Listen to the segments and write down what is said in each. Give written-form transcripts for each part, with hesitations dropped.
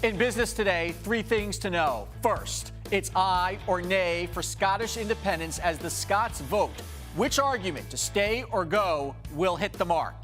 In business today, three things to know. First, it's aye or nay for Scottish independence as the Scots vote. Which argument to stay or go will hit the mark?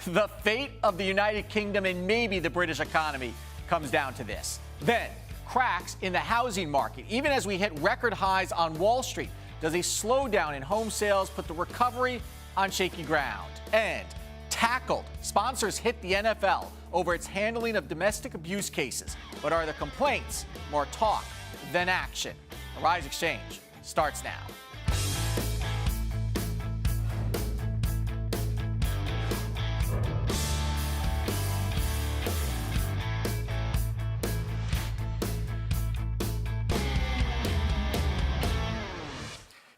The fate of the United Kingdom and maybe the British economy comes down to this. Then, cracks in the housing market. Even as we hit record highs on Wall Street, does a slowdown in home sales put the recovery on shaky ground? And tackled. Sponsors hit the NFL over its handling of domestic abuse cases. But are the complaints more talk than action? The Rise Exchange starts now.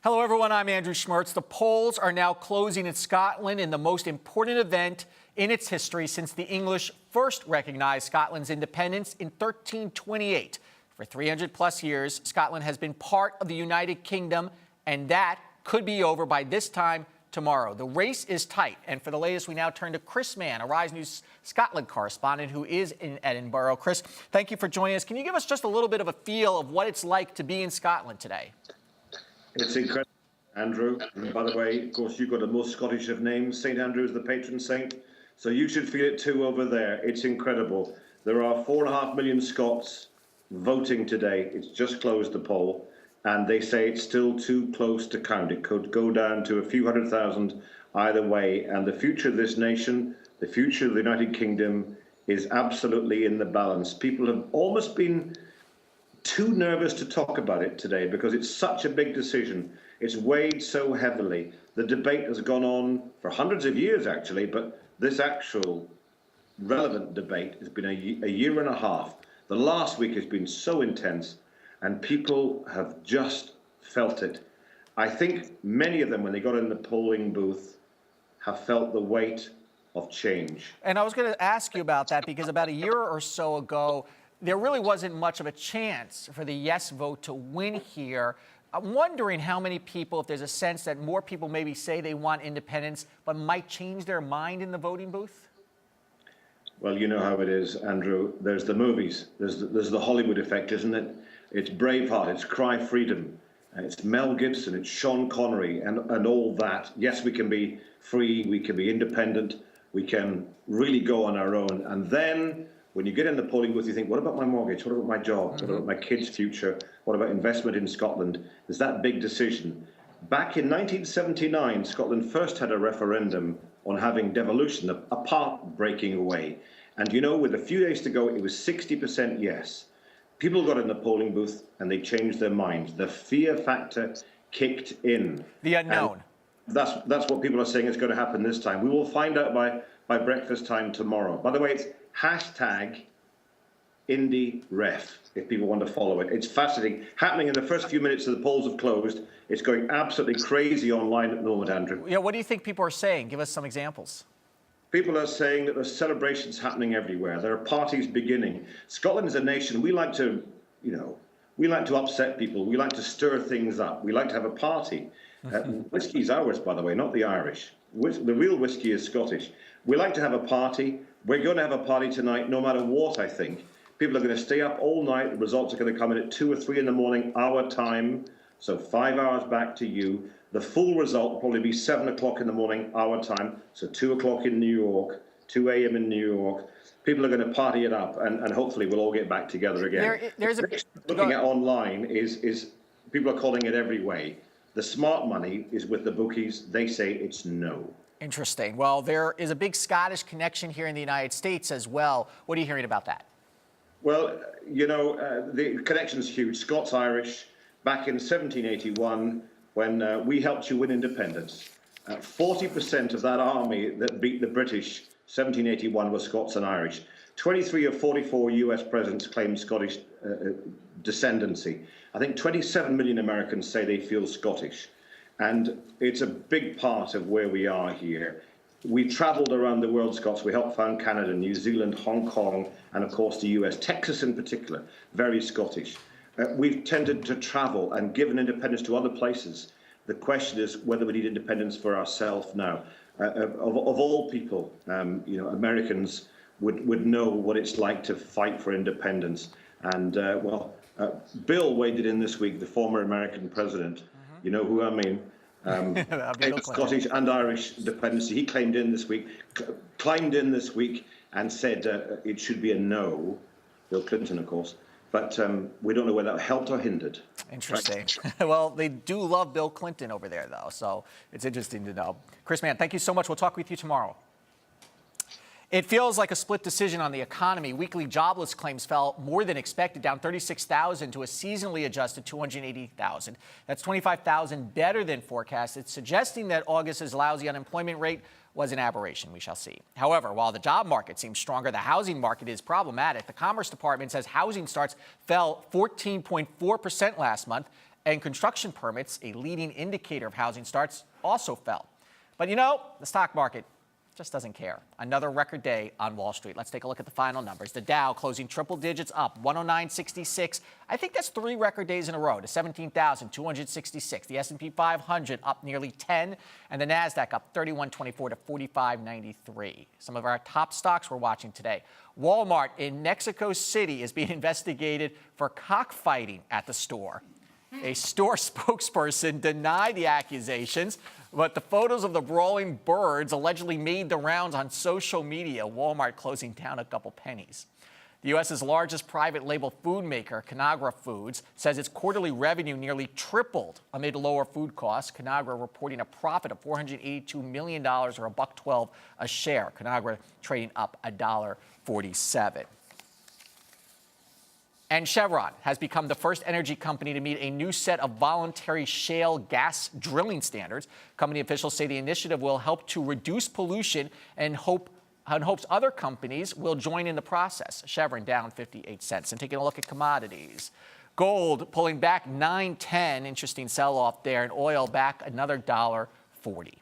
Hello, everyone. I'm Andrew Schmertz. The polls are now closing in Scotland in the most important event in its history since the English first recognized Scotland's independence in 1328. For 300 plus years, Scotland has been part of the United Kingdom, and that could be over by this time tomorrow. The race is tight, and for the latest, we now turn to Chris Mann, a Rise News Scotland correspondent who is in Edinburgh. Chris, thank you for joining us. Can you give us just a little bit of a feel of what it's like to be in Scotland today? It's incredible, Andrew. And by the way, of course, you've got the most Scottish of names. St. Andrew is the patron saint. So you should feel it too over there. It's incredible. There are 4.5 million Scots voting today. It's just closed the poll. And they say it's still too close to count. It could go down to a few 100,000 either way. And the future of this nation, the future of the United Kingdom is absolutely in the balance. People have almost been too nervous to talk about it today because it's such a big decision. It's weighed so heavily. The debate has gone on for hundreds of years, actually, but this actual relevant debate has been a year and a half. The last week has been so intense, and people have just felt it. I think many of them, when they got in the polling booth, have felt the weight of change. And I was going to ask you about that because about a year or so ago, there really wasn't much of a chance for the yes vote to win here. I'm wondering how many people, if there's a sense that more people maybe say they want independence, but might change their mind in the voting booth? Well, you know how it is, Andrew. There's the movies. There's the Hollywood effect, isn't it? It's Braveheart, it's Cry Freedom, it's Mel Gibson, it's Sean Connery, and all that. Yes, we can be free, we can be independent, we can really go on our own. And then when you get in the polling booth, you think, what about my mortgage? What about my job? What about my kids' future? What about investment in Scotland? There's that big decision. Back in 1979, Scotland first had a referendum on having devolution, a part breaking away. And you know, with a few days to go, it was 60% yes. People got in the polling booth and they changed their minds. The fear factor kicked in. The unknown. And that's what people are saying is going to happen this time. We will find out by breakfast time tomorrow. By the way, it's hashtag IndyRef, if people want to follow it. It's fascinating. Happening in the first few minutes of the polls have closed. It's going absolutely crazy online at the moment, Andrew. Yeah, what do you think people are saying? Give us some examples. People are saying that there's celebrations happening everywhere. There are parties beginning. Scotland is a nation, we like to, we like to upset people. We like to stir things up. We like to have a party. Whiskey's ours, by the way, not the Irish. The real whiskey is Scottish. We like to have a party. We're going to have a party tonight, no matter what, I think. People are going to stay up all night. The results are going to come in at 2 or 3 in the morning, our time. So 5 hours back to you. The full result will probably be 7 o'clock in the morning, our time. So 2 o'clock in New York, 2 a.m. in New York. People are going to party it up, and hopefully we'll all get back together again. Looking at online is people are calling it every way. The smart money is with the bookies. They say it's no. Interesting. Well, there is a big Scottish connection here in the United States as well. What are you hearing about that? Well, the connection's huge. Scots-Irish, back in 1781, when we helped you win independence, 40% of that army that beat the British, 1781, was Scots and Irish. 23 of 44 US presidents claimed Scottish descendancy. I think 27 million Americans say they feel Scottish. And it's a big part of where we are here. We traveled around the world, Scots. We helped found Canada, New Zealand, Hong Kong, and of course the US. Texas in particular, very Scottish. We've tended to travel and given independence to other places. The question is whether we need independence for ourselves now. Of all people, Americans would know what it's like to fight for independence. And Bill waded in this week, the former American president. You know who I mean? Scottish and Irish dependency. He climbed in this week and said it should be a no. Bill Clinton, of course. But we don't know whether that helped or hindered. Interesting. Well, they do love Bill Clinton over there, though, so it's interesting to know. Chris Mann, thank you so much. We'll talk with you tomorrow. It feels like a split decision on the economy. Weekly jobless claims fell more than expected, down 36,000 to a seasonally adjusted 280,000. That's 25,000 better than forecasted, suggesting that August's lousy unemployment rate was an aberration. We shall see. However, while the job market seems stronger, the housing market is problematic. The Commerce Department says housing starts fell 14.4% last month, and construction permits, a leading indicator of housing starts, also fell. But the stock market just doesn't care. Another record day on Wall Street. Let's take a look at the final numbers. The Dow closing triple digits up, 109.66. I think that's 3 record days in a row to 17,266. The S&P 500 up nearly 10, and the Nasdaq up 31.24 to 45.93. Some of our top stocks we're watching today. Walmart in Mexico City is being investigated for cockfighting at the store. A store spokesperson denied the accusations, but the photos of the brawling birds allegedly made the rounds on social media. Walmart closing down a couple pennies. The U.S.'s largest private label food maker, Conagra Foods, says its quarterly revenue nearly tripled amid lower food costs. Conagra reporting a profit of $482 million, or $1.12 a share. Conagra trading up $1.47. And Chevron has become the first energy company to meet a new set of voluntary shale gas drilling standards. Company officials say the initiative will help to reduce pollution and hopes other companies will join in the process. Chevron down 58 cents. And taking a look at commodities. Gold pulling back 9.10. Interesting sell-off there. And oil back another $1.40.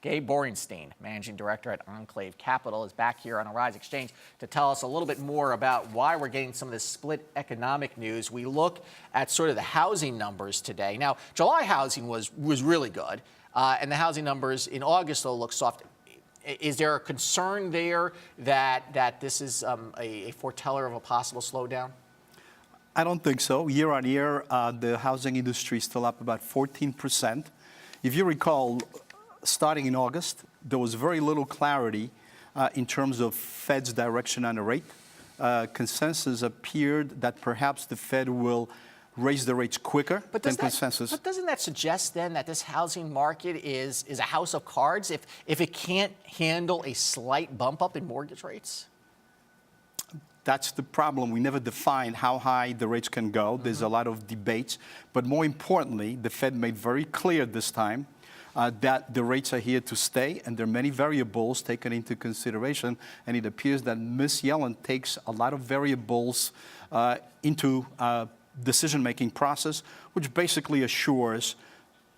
Gabe Borenstein, Managing Director at Enclave Capital, is back here on Arise Exchange to tell us a little bit more about why we're getting some of this split economic news. We look at sort of the housing numbers today. Now, July housing was really good, and the housing numbers in August, though, look soft. Is there a concern there that this is a foreteller of a possible slowdown? I don't think so. Year on year, the housing industry is still up about 14%. If you recall, starting in August, there was very little clarity in terms of Fed's direction on the rate. Consensus appeared that perhaps the Fed will raise the rates quicker than consensus. But doesn't that suggest then that this housing market is a house of cards if it can't handle a slight bump up in mortgage rates? That's the problem. We never defined how high the rates can go. There's a lot of debates. But more importantly, the Fed made very clear this time that the rates are here to stay, and there are many variables taken into consideration, and it appears that Ms. Yellen takes a lot of variables into decision-making process, which basically assures,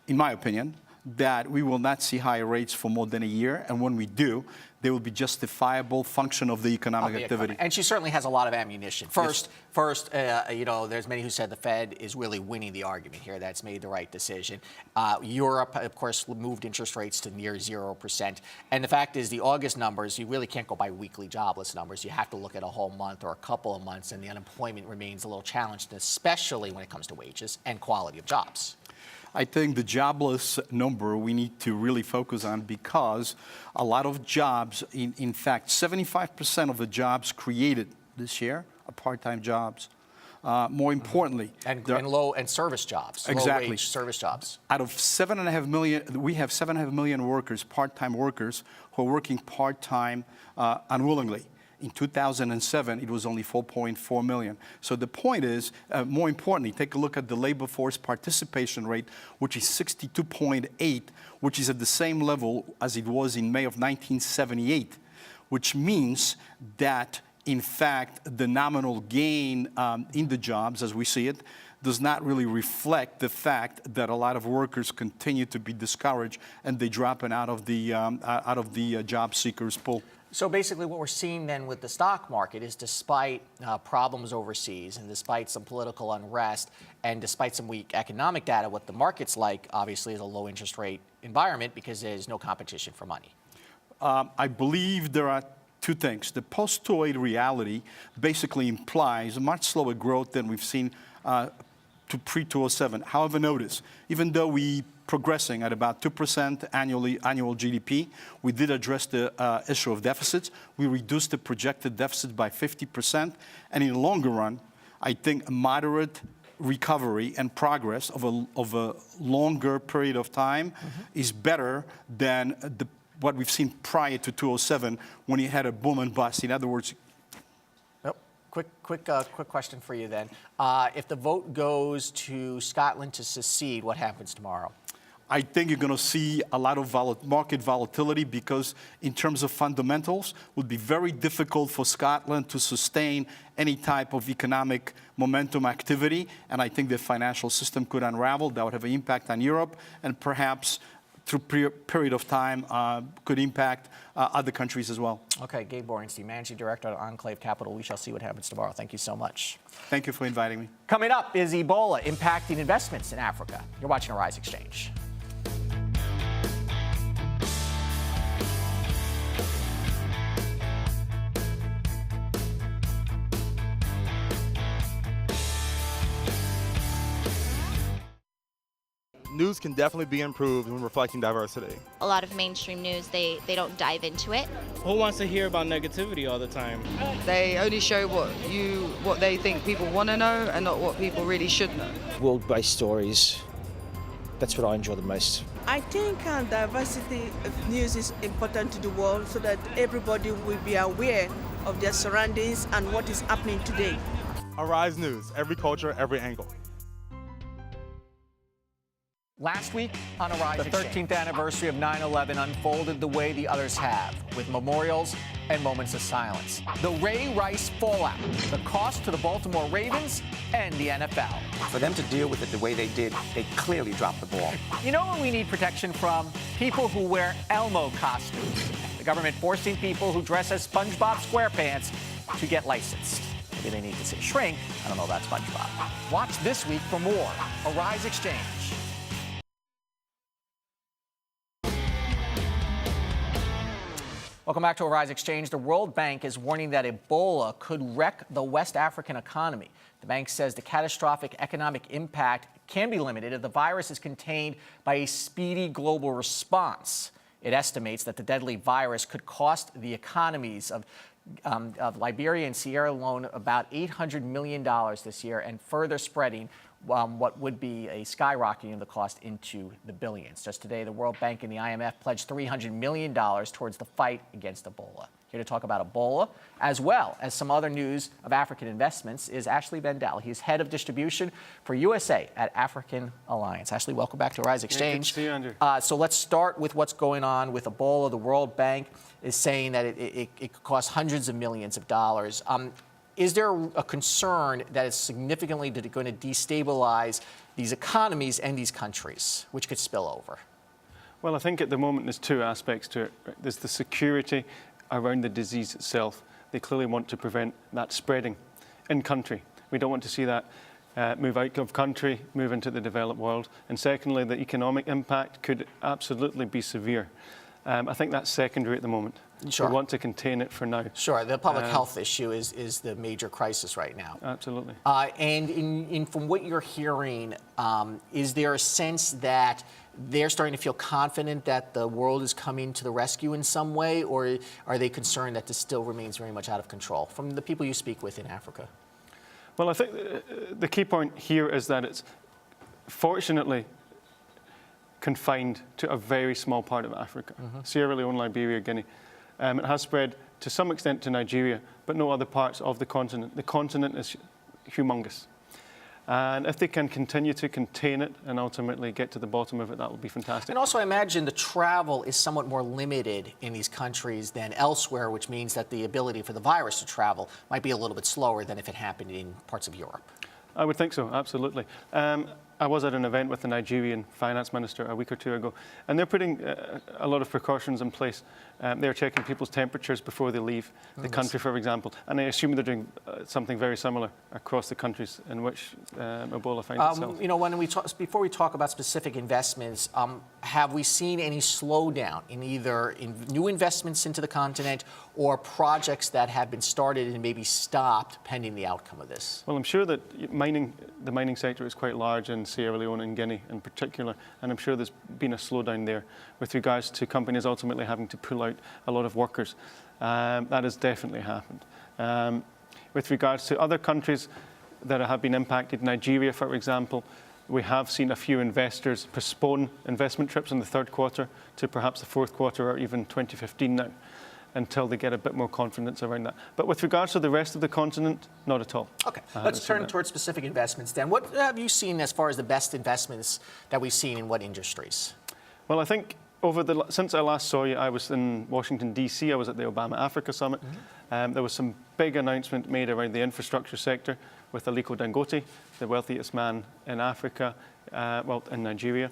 in my opinion, that we will not see higher rates for more than a year, and when we do, they will be justifiable function of the economic activity. And she certainly has a lot of ammunition. First, there's many who said the Fed is really winning the argument here. That's made the right decision. Europe, of course, moved interest rates to near 0%. And the fact is, the August numbers, you really can't go by weekly jobless numbers. You have to look at a whole month or a couple of months, and the unemployment remains a little challenged, especially when it comes to wages and quality of jobs. I think the jobless number we need to really focus on, because a lot of jobs, in fact, 75% of the jobs created this year are part-time jobs. More importantly, and low and service jobs, exactly, low wage service jobs. Out of 7.5 million, we have 7.5 million workers, part-time workers, who are working part-time unwillingly. In 2007, it was only 4.4 million. So the point is, more importantly, take a look at the labor force participation rate, which is 62.8, which is at the same level as it was in May of 1978, which means that, in fact, the nominal gain in the jobs, as we see it, does not really reflect the fact that a lot of workers continue to be discouraged and they dropping out of the job seekers pool. So basically what we're seeing then with the stock market is despite problems overseas and despite some political unrest and despite some weak economic data, what the market's like obviously is a low interest rate environment because there's no competition for money. I believe there are two things. The post-2008 reality basically implies a much slower growth than we've seen to pre-2007. However, notice, even though we progressing at about 2% annual GDP, we did address the issue of deficits. We reduced the projected deficit by 50%. And in the longer run, I think a moderate recovery and progress of a longer period of time is better than what we've seen prior to 2007 when you had a boom and bust. In other words, Quick question for you then. If the vote goes to Scotland to secede, what happens tomorrow? I think you're going to see a lot of market volatility because in terms of fundamentals, it would be very difficult for Scotland to sustain any type of economic momentum activity. And I think the financial system could unravel. That would have an impact on Europe and perhaps through a period of time could impact other countries as well. Okay, Gabe Borenstein, Managing Director at Enclave Capital. We shall see what happens tomorrow. Thank you so much. Thank you for inviting me. Coming up, is Ebola impacting investments in Africa? You're watching Arise Exchange. News can definitely be improved when reflecting diversity. A lot of mainstream news, they don't dive into it. Who wants to hear about negativity all the time? They only show what they think people want to know and not what people really should know. World-based stories, that's what I enjoy the most. I think diversity of news is important to the world so that everybody will be aware of their surroundings and what is happening today. Arise News, every culture, every angle. Last week on Arise Exchange, the 13th anniversary of 9/11 unfolded the way the others have, with memorials and moments of silence. The Ray Rice fallout, the cost to the Baltimore Ravens and the NFL. For them to deal with it the way they did, they clearly dropped the ball. You know what we need protection from? People who wear Elmo costumes. The government forcing people who dress as SpongeBob SquarePants to get licensed. Maybe they need to say shrink. I don't know about SpongeBob. Watch this week for more Arise Exchange. Welcome back to Arise Exchange. The World Bank is warning that Ebola could wreck the West African economy. The bank says the catastrophic economic impact can be limited if the virus is contained by a speedy global response. It estimates that the deadly virus could cost the economies of Liberia and Sierra Leone about $800 million this year, and further spreading what would be a skyrocketing of the cost into the billions. Just today, the World Bank and the IMF pledged $300 million towards the fight against Ebola. Here to talk about Ebola, as well as some other news of African investments, is Ashley Bendell. He's head of distribution for USA at African Alliance. Ashley, welcome back to Rise Exchange. Good to see you, Andrew. So let's start with what's going on with Ebola. The World Bank is saying that it could cost hundreds of millions of dollars. Is there a concern that it's significantly going to destabilize these economies and these countries, which could spill over? Well, I think at the moment there's two aspects to it. There's the security around the disease itself. They clearly want to prevent that spreading in country. We don't want to see that move out of country, move into the developed world. And secondly, the economic impact could absolutely be severe. I think that's secondary at the moment. Sure. We want to contain it for now. Sure. The public health issue is the major crisis right now. Absolutely. And from what you're hearing, is there a sense that they're starting to feel confident that the world is coming to the rescue in some way, or are they concerned that this still remains very much out of control from the people you speak with in Africa? Well, I think the key point here is that it's fortunately confined to a very small part of Africa, Sierra Leone, Liberia, Guinea. It has spread to some extent to Nigeria, but no other parts of the continent. The continent is humongous. And if they can continue to contain it and ultimately get to the bottom of it, that would be fantastic. And also, I imagine the travel is somewhat more limited in these countries than elsewhere, which means that the ability for the virus to travel might be a little bit slower than if it happened in parts of Europe. I would think so, absolutely. I was at an event with the Nigerian finance minister a week or two ago, and they're putting a lot of precautions in place. They're checking people's temperatures before they leave the country, for example, and I assume they're doing something very similar across the countries in which Ebola finds itself. You know, when we talk, before we talk about specific investments, have we seen any slowdown in either new investments into the continent or projects that have been started and maybe stopped pending the outcome of this? Well, I'm sure that the mining sector is quite large in Sierra Leone and Guinea in particular, and I'm sure there's been a slowdown there with regards to companies ultimately having to pull out a lot of workers. That has definitely happened. With regards to other countries that have been impacted, Nigeria, for example, we have seen a few investors postpone investment trips in the third quarter to perhaps the fourth quarter or even 2015 now, until they get a bit more confidence around that. But with regards to the rest of the continent, not at all. Okay, let's turn towards specific investments then. What have you seen as far as the best investments that we've seen in what industries? Well, I think since I last saw you, I was in Washington, D.C. I was at the Obama Africa Summit. There was some big announcement made around the infrastructure sector with Aliko Dangote, the wealthiest man in Africa, in Nigeria,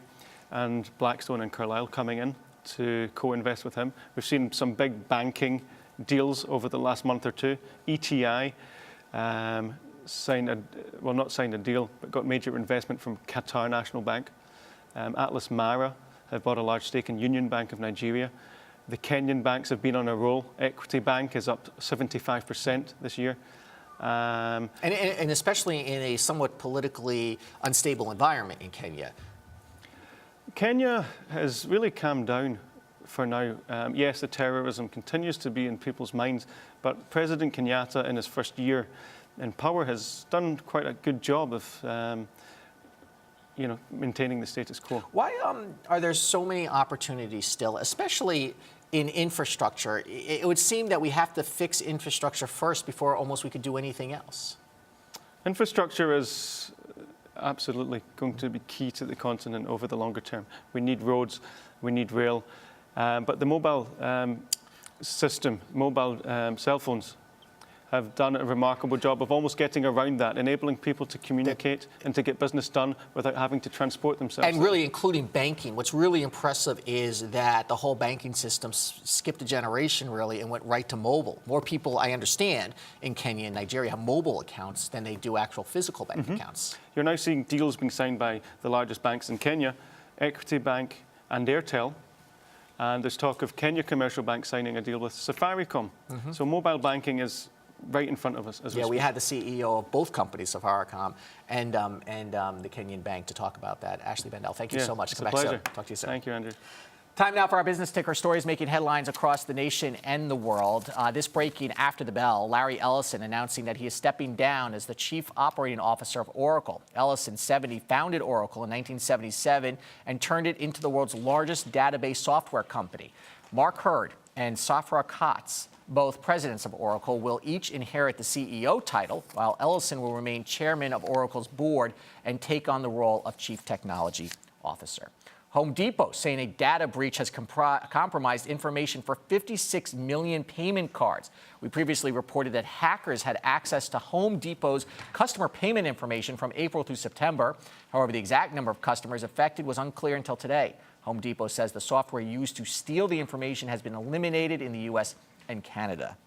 and Blackstone and Carlyle coming in to co-invest with him. We've seen some big banking deals over the last month or two. ETI not signed a deal, but got major investment from Qatar National Bank. Atlas Mara have bought a large stake in Union Bank of Nigeria. The Kenyan banks have been on a roll. Equity Bank is up 75% this year. And especially in a somewhat politically unstable environment in Kenya. Kenya has really calmed down for now. Yes, the terrorism continues to be in people's minds, but President Kenyatta in his first year in power has done quite a good job of maintaining the status quo. Why are there so many opportunities still, especially in infrastructure? It would seem that we have to fix infrastructure first before almost we could do anything else. Infrastructure is absolutely going to be key to the continent over the longer term. We need roads, we need rail, but the mobile cell phones have done a remarkable job of almost getting around that, enabling people to communicate and to get business done without having to transport themselves. And really including banking. What's really impressive is that the whole banking system skipped a generation really and went right to mobile. More people, I understand, in Kenya and Nigeria have mobile accounts than they do actual physical bank accounts. You're now seeing deals being signed by the largest banks in Kenya, Equity Bank and Airtel. And there's talk of Kenya Commercial Bank signing a deal with Safaricom. So mobile banking is right in front of us. We had the CEO of both companies, Safaricom and the Kenyan Bank, to talk about that. Ashley Bendell, thank you so much. It's a pleasure. Talk to you soon. Thank you, Andrew. Time now for our business ticker stories making headlines across the nation and the world. This breaking after the bell, Larry Ellison announcing that he is stepping down as the Chief Operating Officer of Oracle. Ellison, 70, founded Oracle in 1977 and turned it into the world's largest database software company. Mark Hurd and Safra Katz, both presidents of Oracle, will each inherit the CEO title, while Ellison will remain chairman of Oracle's board and take on the role of Chief Technology Officer. Home Depot saying a data breach has compromised information for 56 million payment cards. We previously reported that hackers had access to Home Depot's customer payment information from April through September. However, the exact number of customers affected was unclear until today. Home Depot says the software used to steal the information has been eliminated in the U.S. and Canada.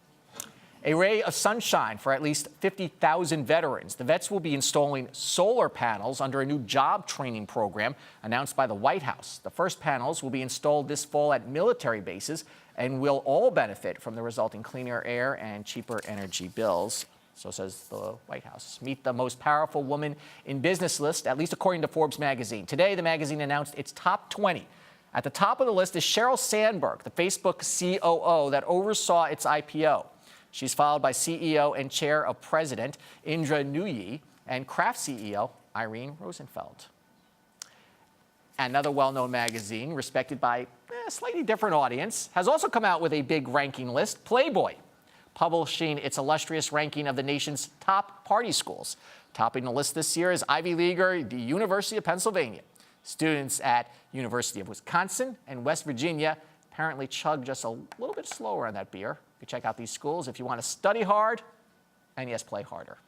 A ray of sunshine for at least 50,000 veterans. The vets will be installing solar panels under a new job training program announced by the White House. The first panels will be installed this fall at military bases and will all benefit from the resulting cleaner air and cheaper energy bills. So says the White House. Meet the most powerful woman in business list, at least according to Forbes magazine. Today, the magazine announced its top 20. At the top of the list is Sheryl Sandberg, the Facebook COO that oversaw its IPO. She's followed by CEO and chair of President Indra Nooyi and Kraft CEO Irene Rosenfeld. Another well-known magazine, respected by a slightly different audience, has also come out with a big ranking list, Playboy, publishing its illustrious ranking of the nation's top party schools. Topping the list this year is Ivy Leaguer, the University of Pennsylvania. Students at University of Wisconsin and West Virginia apparently chug just a little bit slower on that beer. You check out these schools if you want to study hard and, yes, play harder.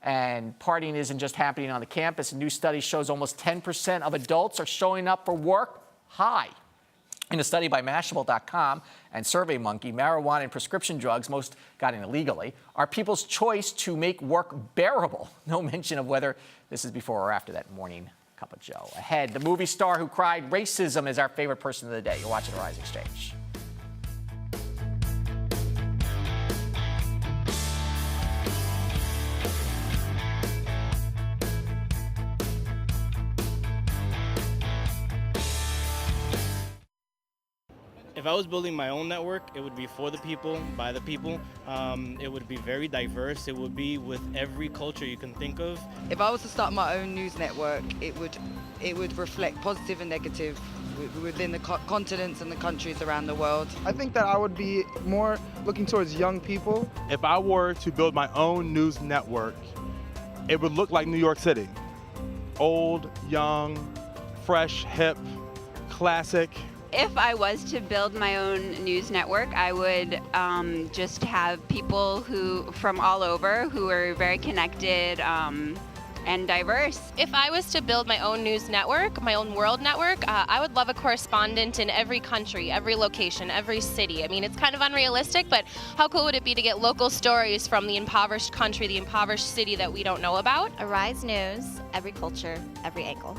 And partying isn't just happening on the campus. A new study shows almost 10% of adults are showing up for work high. In a study by Mashable.com and SurveyMonkey, marijuana and prescription drugs, most got in illegally, are people's choice to make work bearable. No mention of whether this is before or after that morning cup of joe. Ahead, the movie star who cried racism is our favorite person of the day. You're watching the Rise Exchange. If I was building my own network, it would be for the people, by the people. It would be very diverse. It would be with every culture you can think of. If I was to start my own news network, it would reflect positive and negative within the continents and the countries around the world. I think that I would be more looking towards young people. If I were to build my own news network, it would look like New York City. Old, young, fresh, hip, classic. If I was to build my own news network, I would just have people from all over who are very connected and diverse. If I was to build my own news network, my own world network, I would love a correspondent in every country, every location, every city. I mean, it's kind of unrealistic, but how cool would it be to get local stories from the impoverished country, the impoverished city that we don't know about? Arise News, every culture, every angle.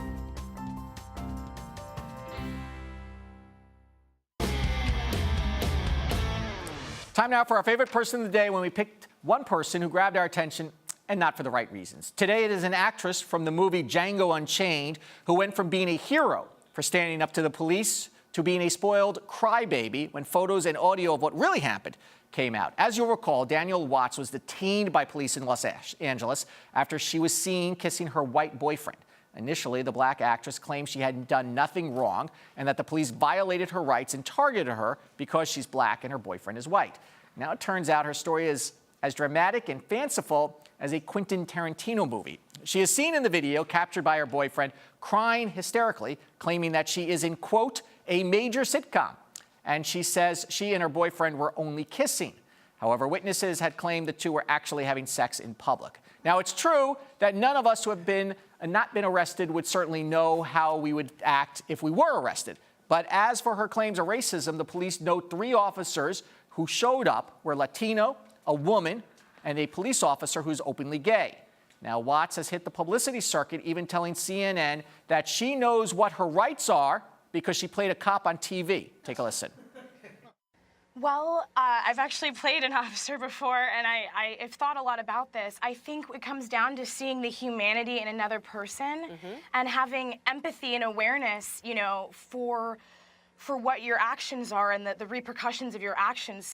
Time now for our favorite person of the day, when we picked one person who grabbed our attention, and not for the right reasons. Today it is an actress from the movie Django Unchained who went from being a hero for standing up to the police to being a spoiled crybaby when photos and audio of what really happened came out. As you'll recall, Danielle Watts was detained by police in Los Angeles after she was seen kissing her white boyfriend. Initially, the black actress claimed she had done nothing wrong and that the police violated her rights and targeted her because she's black and her boyfriend is white. Now it turns out her story is as dramatic and fanciful as a Quentin Tarantino movie. She is seen in the video captured by her boyfriend crying hysterically, claiming that she is in, quote, a major sitcom. And she says she and her boyfriend were only kissing. However, witnesses had claimed the two were actually having sex in public. Now, it's true that none of us who have not been arrested would certainly know how we would act if we were arrested. But as for her claims of racism, the police note 3 officers who showed up were Latino, a woman, and a police officer who's openly gay. Now, Watts has hit the publicity circuit, even telling CNN that she knows what her rights are because she played a cop on TV. Take a listen. Well, I've actually played an officer before, and I've thought a lot about this. I think it comes down to seeing the humanity in another person and having empathy and awareness, you know, for what your actions are and the repercussions of your actions.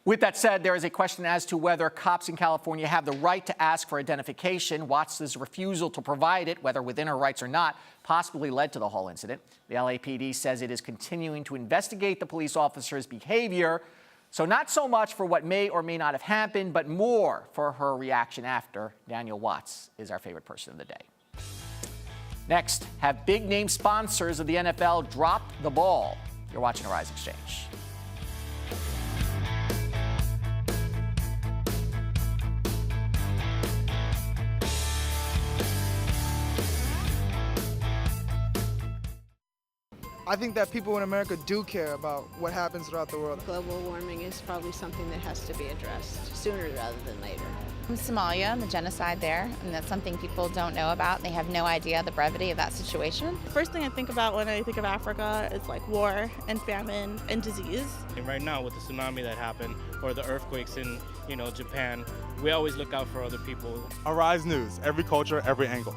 With that said, there is a question as to whether cops in California have the right to ask for identification. Watts' refusal to provide it, whether within her rights or not, possibly led to the whole incident. The LAPD says it is continuing to investigate the police officer's behavior. So not so much for what may or may not have happened, but more for her reaction after. Danielle Watts is our favorite person of the day. Next, have big-name sponsors of the NFL drop the ball? You're watching the Rise Exchange. I think that people in America do care about what happens throughout the world. Global warming is probably something that has to be addressed sooner rather than later. From Somalia and the genocide there, and that's something people don't know about. They have no idea the brevity of that situation. The first thing I think about when I think of Africa is like war and famine and disease. And right now with the tsunami that happened or the earthquakes in, Japan, we always look out for other people. Arise News, every culture, every angle.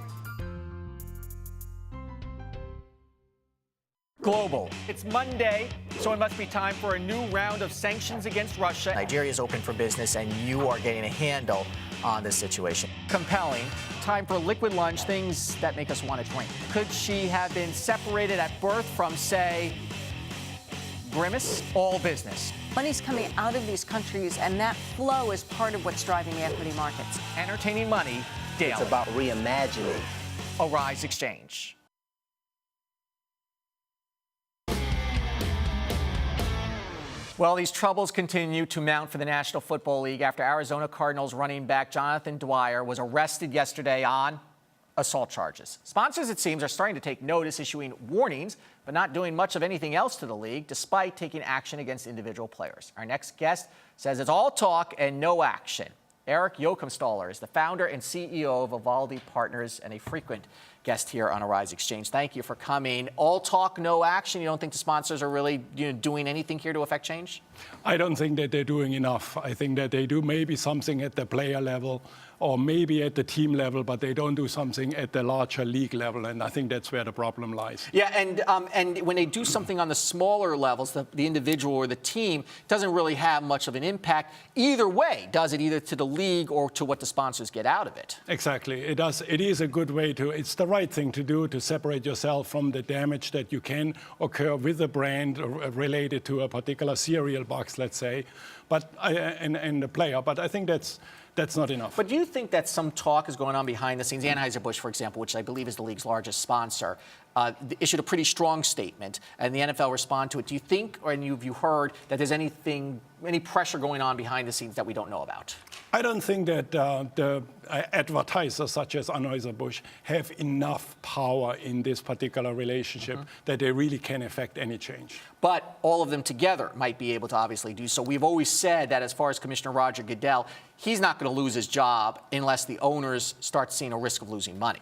Global. It's Monday, so it must be time for a new round of sanctions against Russia. Nigeria is open for business, and you are getting a handle on this situation. Compelling. Time for liquid lunch, things that make us want to drink. Could she have been separated at birth from, say, Grimace? All business. Money's coming out of these countries, and that flow is part of what's driving the equity markets. Entertaining money daily. It's about reimagining. Arise Exchange. Well, these troubles continue to mount for the National Football League after Arizona Cardinals running back Jonathan Dwyer was arrested yesterday on assault charges. Sponsors, it seems, are starting to take notice, issuing warnings, but not doing much of anything else to the league, despite taking action against individual players. Our next guest says it's all talk and no action. Erich Joachimsthaler is the founder and CEO of Vivaldi Partners and a frequent guest here on Arise Exchange. Thank you for coming. All talk, no action. You don't think the sponsors are really doing anything here to affect change? I don't think that they're doing enough. I think that they do maybe something at the player level or maybe at the team level, but they don't do something at the larger league level, and I think that's where the problem lies. Yeah, and when they do something on the smaller levels, the individual or the team, doesn't really have much of an impact either way, does it, either to the league or to what the sponsors get out of it? Exactly. It does. It is a good way to, it's the right thing to do to separate yourself from the damage that you can occur with a brand related to a particular cereal box, let's say, but and the player. But I think that's not enough. But do you think that some talk is going on behind the scenes? Anheuser-Busch, for example, which I believe is the league's largest sponsor, issued a pretty strong statement, and the NFL responded to it. Do you think, or have you heard, that there's any pressure going on behind the scenes that we don't know about? I don't think that the advertisers such as Anheuser-Busch have enough power in this particular relationship that they really can affect any change. But all of them together might be able to obviously do so. We've always said that as far as Commissioner Roger Goodell, he's not going to lose his job unless the owners start seeing a risk of losing money.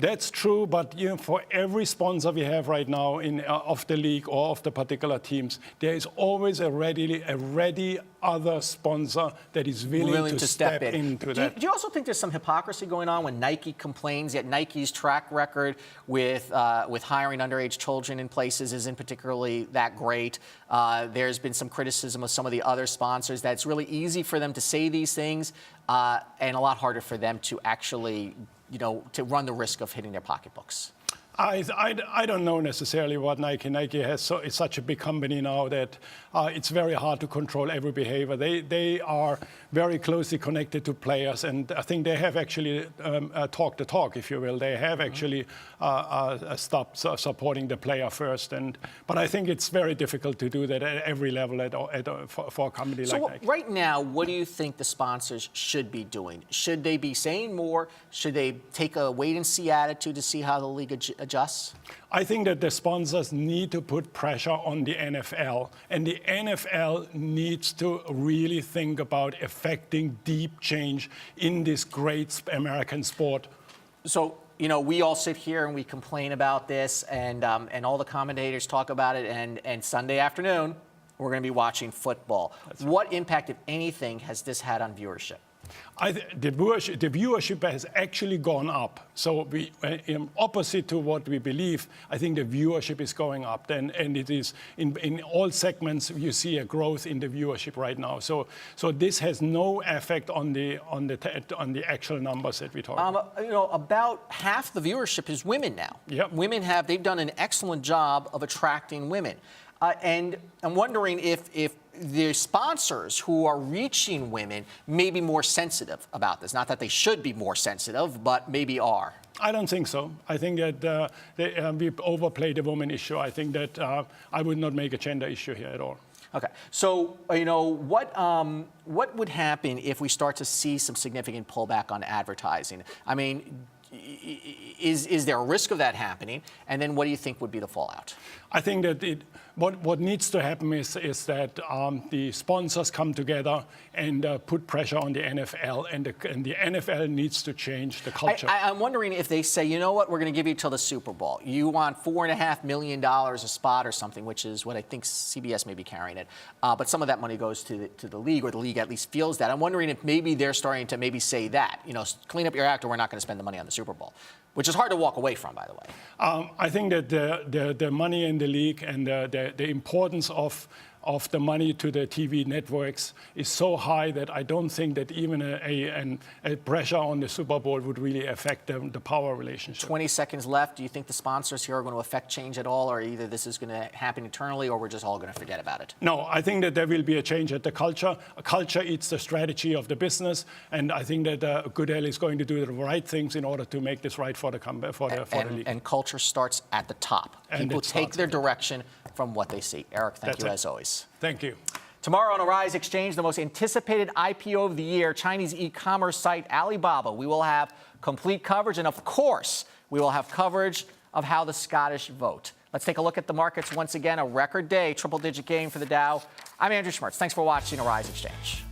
That's true, but for every sponsor we have right now of the league or of the particular teams, there is always a ready other sponsor that is willing to step into that. Do you also think there's some hypocrisy going on when Nike complains that Nike's track record with hiring underage children in places isn't particularly that great? There's been some criticism of some of the other sponsors that it's really easy for them to say these things and a lot harder for them to actually to run the risk of hitting their pocketbooks? I don't know necessarily what Nike has. It's such a big company now that it's very hard to control every behavior. They are very closely connected to players, and I think they have actually talked the talk, if you will. They have actually stopped supporting the player first, but I think it's very difficult to do that at every level for a company like Nike. So right now, what do you think the sponsors should be doing? Should they be saying more? Should they take a wait-and-see attitude to see how the league adjusts? I think that the sponsors need to put pressure on the NFL, and the NFL needs to really think about affecting deep change in this great American sport. So, we all sit here and we complain about this, and all the commentators talk about it, and Sunday afternoon, we're going to be watching football. What impact, if anything, has this had on viewership? The viewership has actually gone up. So opposite to what we believe, I think the viewership is going up. And it is in all segments you see a growth in the viewership right now. So this has no effect on the actual numbers that we talk about. About half the viewership is women now. Yep. They've done an excellent job of attracting women. And I'm wondering if the sponsors who are reaching women may be more sensitive about this. Not that they should be more sensitive, but maybe are. I don't think so. I think that we overplay the woman issue. I think that I would not make a gender issue here at all. Okay. So, what would happen if we start to see some significant pullback on advertising? I mean, is there a risk of that happening? And then what do you think would be the fallout? I think that what needs to happen is that the sponsors come together and put pressure on the NFL, and the NFL needs to change the culture. I'm wondering if they say, you know what, we're going to give you till the Super Bowl. You want $4.5 million a spot or something, which is what I think CBS may be carrying it. But some of that money goes to the league, or the league at least feels that. I'm wondering if maybe they're starting to maybe say that, clean up your act, or we're not going to spend the money on the Super Bowl, which is hard to walk away from, by the way. I think that the money in the league and the importance of the money to the TV networks is so high that I don't think that even a pressure on the Super Bowl would really affect the power relationship. 20 seconds left. Do you think the sponsors here are going to affect change at all, or either this is going to happen internally, or we're just all going to forget about it? No, I think that there will be a change at the culture. A culture eats the strategy of the business, and I think that Goodell is going to do the right things in order to make this right for the league. And culture starts at the top. People take their direction from what they see. Erich, thank you as always. Thank you. Tomorrow on Arise Exchange, the most anticipated IPO of the year, Chinese e-commerce site Alibaba. We will have complete coverage, and of course, we will have coverage of how the Scottish vote. Let's take a look at the markets once again. A record day, triple-digit gain for the Dow. I'm Andrew Schmertz. Thanks for watching Arise Exchange.